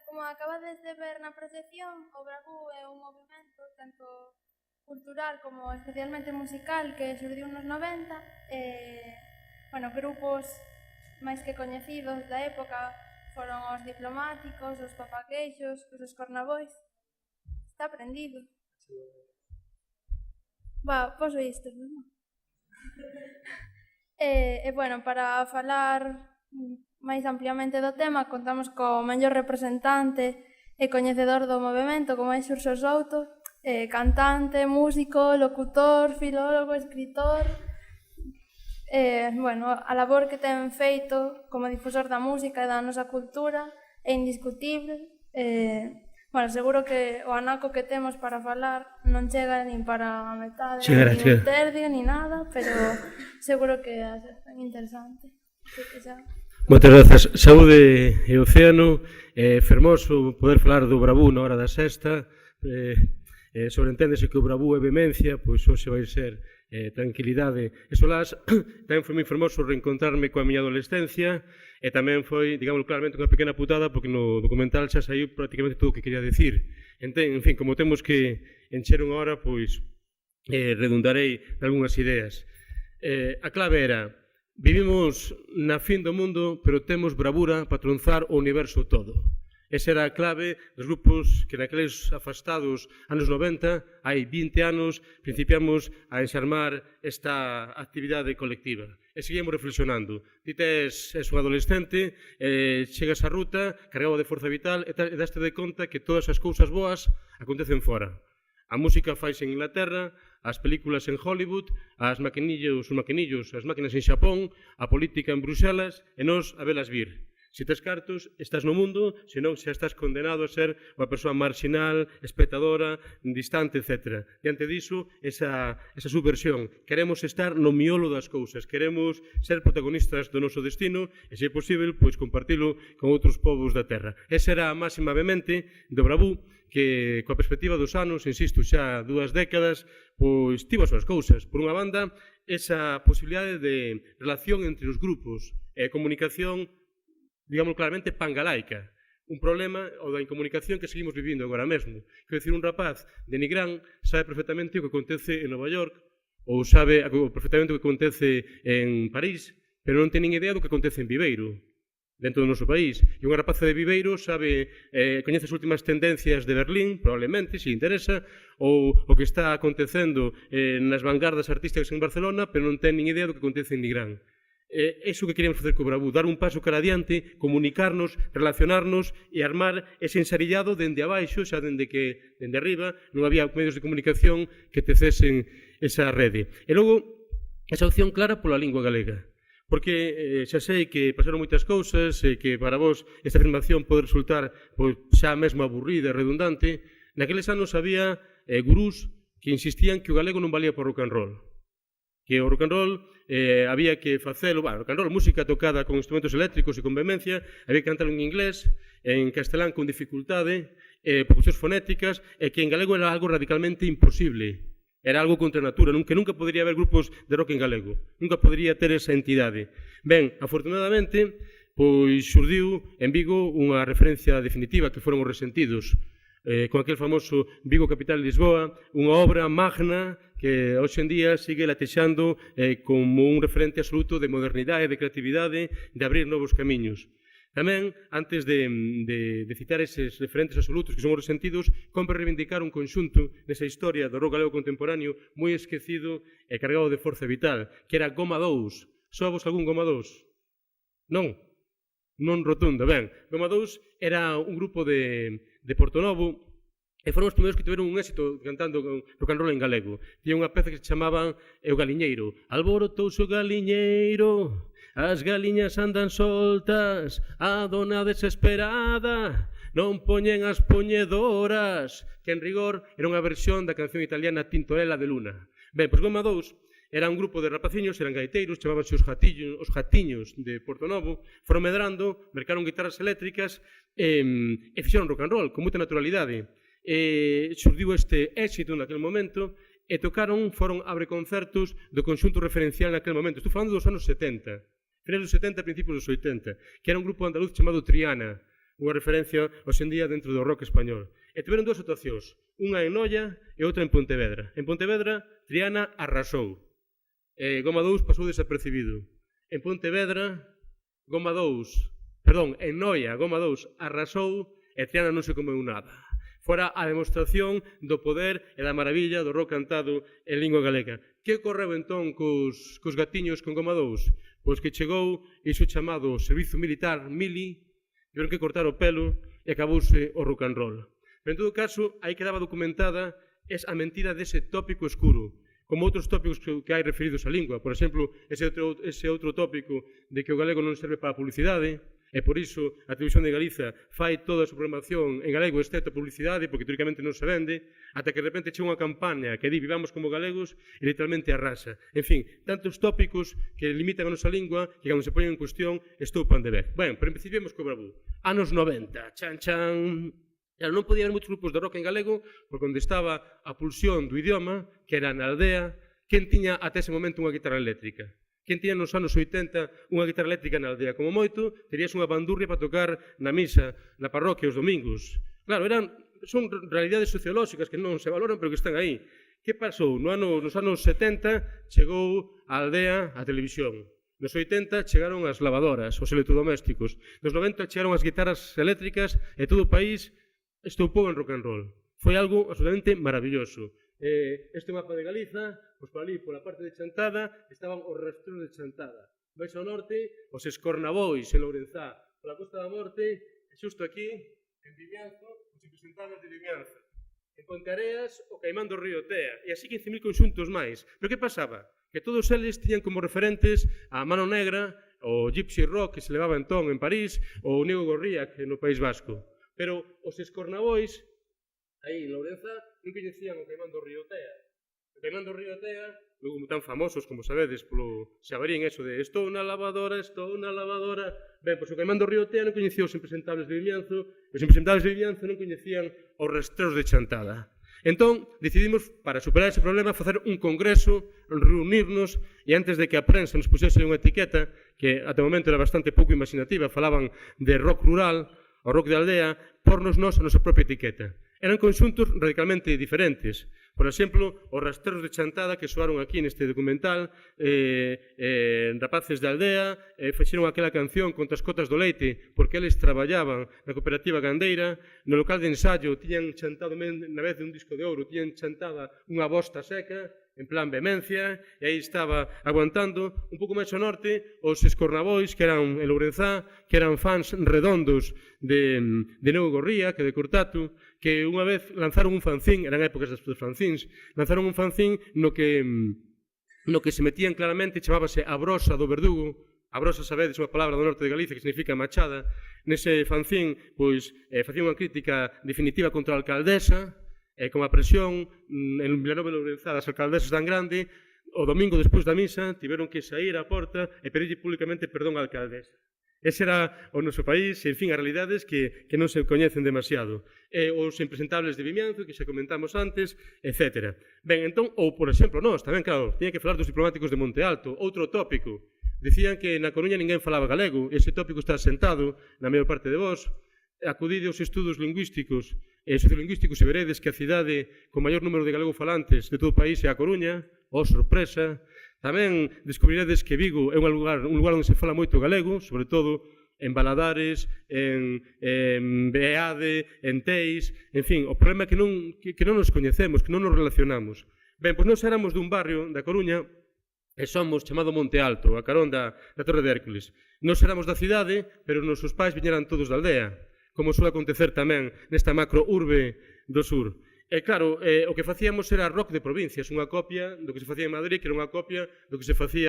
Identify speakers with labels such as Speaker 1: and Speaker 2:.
Speaker 1: como acabades de ver na proxección, o Bravú é un movimento tanto cultural como especialmente musical que surdiu nos 90 grupos máis que coñecidos da época foron os Diplomáticos, os Papaqueixos, os Cornabois. Está aprendido. Poso isto, non? Para falar máis ampliamente do tema, contamos co mellor representante e coñecedor do movimento, como é Xurxo Souto, cantante, músico, locutor, filólogo, escritor. A labor que ten feito como difusor da música e da nosa cultura é indiscutible. Seguro que o anaco que temos para falar non chega nin para a metade, nin un tercio, nin nada, pero seguro que é interesante.
Speaker 2: Moitas grazas. Saúde e océano. Fermoso poder falar do Bravú na hora da sexta. Sobreenténdese que o Bravú é vehemencia, pois hoxe vai ser tranquilidade e solás. Tamén foi moi fermoso reencontrarme coa miña adolescencia e tamén foi, digámoslo claramente, unha pequena putada porque no documental xa saiu prácticamente todo o que quería decir. En fin, como temos que encher unha hora, pois redundarei algunhas ideas. A clave era: vivimos na fin do mundo, pero temos bravura para tronzar o universo todo. Esa era a clave dos grupos que naqueles afastados anos 90, hai 20 anos, principiamos a enxarmar esta actividade colectiva. E seguimos reflexionando. Ti és un adolescente, chegas á ruta, cargado de forza vital, e daste de conta que todas as cousas boas acontecen fora. A música faise en Inglaterra, as películas en Hollywood, os maquinillos, as máquinas en Xapón, a política en Bruxelas, e nós a velas vir. Se tes cartos, estás no mundo, senón xa estás condenado a ser unha persoa marxinal, espectadora, distante, etc. Diante diso, esa subversión. Queremos estar no miolo das cousas, queremos ser protagonistas do noso destino e, se é posible, pois compartilo con outros povos da terra. Esa era a máxima vehemente do Bravú, que coa perspectiva dos anos, insisto, xa 2 décadas, pois tivo as súas cousas. Por unha banda, esa posibilidade de relación entre os grupos e comunicación, digamos claramente, pangalaica. Un problema, o da incomunicación, que seguimos vivindo agora mesmo. Quero dicir, un rapaz de Nigrán sabe perfectamente o que acontece en Nova York, ou sabe perfectamente o que acontece en París, pero non ten nin idea do que acontece en Viveiro, dentro do noso país. E unha rapaza de Viveiro sabe, coñece as últimas tendencias de Berlín, probablemente, se interesa, ou o que está acontecendo nas vanguardas artísticas en Barcelona, pero non ten nin idea do que acontece en Nigrán. É iso que queríamos facer co Bravú, dar un paso cara adiante, comunicarnos, relacionarnos e armar ese ensarillado dende abaixo, xa dende arriba non había medios de comunicación que tecesen esa rede. E logo, esa opción clara pola lingua galega. Porque xa sei que pasaron moitas cousas e que para vos esta afirmación pode resultar xa mesmo aburrida e redundante. Naqueles anos había gurús que insistían que o galego non valía para rock and roll, que o rock and roll había que facelo, rock and roll, música tocada con instrumentos eléctricos e con vehemencia, había que cantar en inglés, en castelán con dificultade, por cuestións fonéticas, e que en galego era algo radicalmente imposible. Era algo contra a natura, que nunca podería haber grupos de rock en galego, nunca podería ter esa entidade. Ben, afortunadamente, pois xurdiu en Vigo unha referencia definitiva que foron os Resentidos, con aquel famoso Vigo Capital Lisboa, unha obra magna que hoxe en día sigue latexando como un referente absoluto de modernidade, de creatividade, de abrir novos camiños. Tamén, antes de citar eses referentes absolutos que son os Resentidos, compre reivindicar un conxunto desa historia do rock galego contemporáneo moi esquecido e cargado de forza vital, que era Goma 2. Soavos algún Goma 2? Non? Non rotunda. Ben, Goma 2 era un grupo de Portonovo e foron os primeiros que tiveron un éxito cantando rock and roll en galego. Tiña unha peza que se chamaban O Galiñeiro. Alborotouse o galiñeiro, as galiñas andan soltas, a dona desesperada non poñen as poñedoras, que en rigor era unha versión da canción italiana Tintorella de Luna. Ben, pois Goma 2 era un grupo de rapaciños, eran gaiteiros, chamábanse os Jatiños de Portonovo, foron medrando, mercaron guitarras eléctricas e fixeron rock and roll con moita naturalidade. Xurdiu este éxito naquele momento e foron abreconcertos do conxunto referencial naquele momento. Estou falando dos anos 70, finais dos 70, principios dos 80, que era un grupo andaluz chamado Triana, unha referencia hoxe en día dentro do rock español. E tiveron dúas actuacións, unha en Noia e outra en Pontevedra. En Pontevedra, Triana arrasou. Goma 2 pasou desapercibido. En Pontevedra, en Noia, Goma 2 arrasou e Triana non se comeu nada. Fora a demostración do poder e da maravilla do rock cantado en lingua galega. Que ocorreu entón cos gatiños con Goma 2? Pois que chegou iso chamado Servizo Militar, Mili, tiveron que cortar o pelo e acabouse o rock and roll. Pero en todo caso, aí quedaba documentada a mentira dese tópico escuro, como outros tópicos que hai referidos á lingua. Por exemplo, ese outro tópico de que o galego non serve para a publicidade, e por iso a Televisión de Galiza fai toda a súa programación en galego excepto publicidade, porque teóricamente non se vende, ata que de repente chega unha campaña que di vivamos como galegos e literalmente arrasa. En fin, tantos tópicos que limitan a nosa lingua que cando se poñen en cuestión estoupan de ver. Ben, pero en principio vemos co Bravú. Anos 90, chan chan. Claro, non podía haber moitos grupos de rock en galego porque onde estaba a pulsión do idioma, que era na aldea, quen tiña até ese momento unha guitarra eléctrica? Quen tiña nos anos 80 unha guitarra eléctrica na aldea? Como moito, terías unha bandurria para tocar na misa, na parroquia, os domingos. Claro, son realidades sociolóxicas que non se valoran, pero que están aí. Que pasou? Nos anos 70 chegou a aldea a televisión. Nos 80 chegaron as lavadoras, os electrodomésticos. Nos 90 chegaron as guitarras eléctricas e todo o país estoupou en rock and roll. Foi algo absolutamente maravilloso. Este mapa de Galiza, pois por ali, pola parte de Chantada, estaban os rastreos de Chantada. Vais ao norte, os Escornabois en Lourenzá. Pola Costa da Morte, xusto aquí, en Vimianzo, os impresentables de Vimianzo. En Ponteareas, o Caimán do Río Tea. E así 15.000 conxuntos máis. Pero que pasaba? Que todos eles tiñan como referentes a Mano Negra, o Gypsy Rock que se levaba entón en París, ou o Nego Gorriak no País Vasco. Pero os Escornabois, aí en Lourenzá, non coñecían o Caimán do Río Tea. O Caimán do Río Tea, logo tan famosos, como sabedes, polo xabarín eso de estou na lavadora. Ben, pois o Caimán do Río Tea non coñecía os impresentables de Vimianzo, os impresentables de Vimianzo non coñecían os rastreos de Chantada. Entón, decidimos, para superar ese problema, facer un congreso, reunirnos, e antes de que a prensa nos pusese unha etiqueta, que ate o momento era bastante pouco imaginativa, falaban de rock rural, o rock de aldea, pornos nós a nosa propia etiqueta. Eran conxuntos radicalmente diferentes. Por exemplo, os rastreros de Chantada que soaron aquí neste documental, rapaces de aldea, fixeron aquela canción contra as cotas do leite, porque eles traballaban na cooperativa gandeira, no local de ensayo tiñan chantado na vez de un disco de ouro, tiñan chantada unha bosta seca, en plan vehemencia, e aí estaba aguantando. Un pouco máis ao norte, os Escornabois, que eran en Lourenzá, que eran fans redondos de Nego Gorriak, de Cortatu, que unha vez lanzaron un fanzín, eran épocas dos fanzíns, lanzaron un fanzín no que se metían claramente, chamábase A Brosa do Verdugo. A brosa, sabedes, unha palabra do norte de Galicia que significa machada. Nese fanzín, pois, facían unha crítica definitiva contra a alcaldesa, e con a presión en Vilanova de Lourenzá das alcaldesas tan grande, o domingo despois da misa tiveron que sair á porta e pedirlle públicamente perdón á alcaldesa. Ese era o noso país, e, en fin, as realidades que non se coñecen demasiado. Os impresentables de Vimianzo, que xa comentamos antes, etc. Ben, entón, ou, por exemplo, nós tamén, claro, tiña que falar dos diplomáticos de Monte Alto, outro tópico. Dicían que na Coruña ninguén falaba galego, ese tópico está sentado na maior parte de vós. Acudide aos estudos lingüísticos e sociolingüísticos e veredes que a cidade con maior número de galegofalantes de todo o país é a Coruña, sorpresa. Tamén descubriredes que Vigo é un lugar onde se fala moito galego, sobre todo en Baladares, en Beade, en Teis, en fin, o problema é que non nos coñecemos, que non nos relacionamos. Ben, pois nós éramos dun barrio da Coruña e somos chamado Monte Alto, a carón da Torre de Hércules. Nós éramos da cidade, pero os nosos pais viñeran todos da aldea, como suele acontecer tamén nesta macro urbe do sur. E claro, o que facíamos era rock de provincias, unha copia do que se facía en Madrid, que era unha copia do que se facía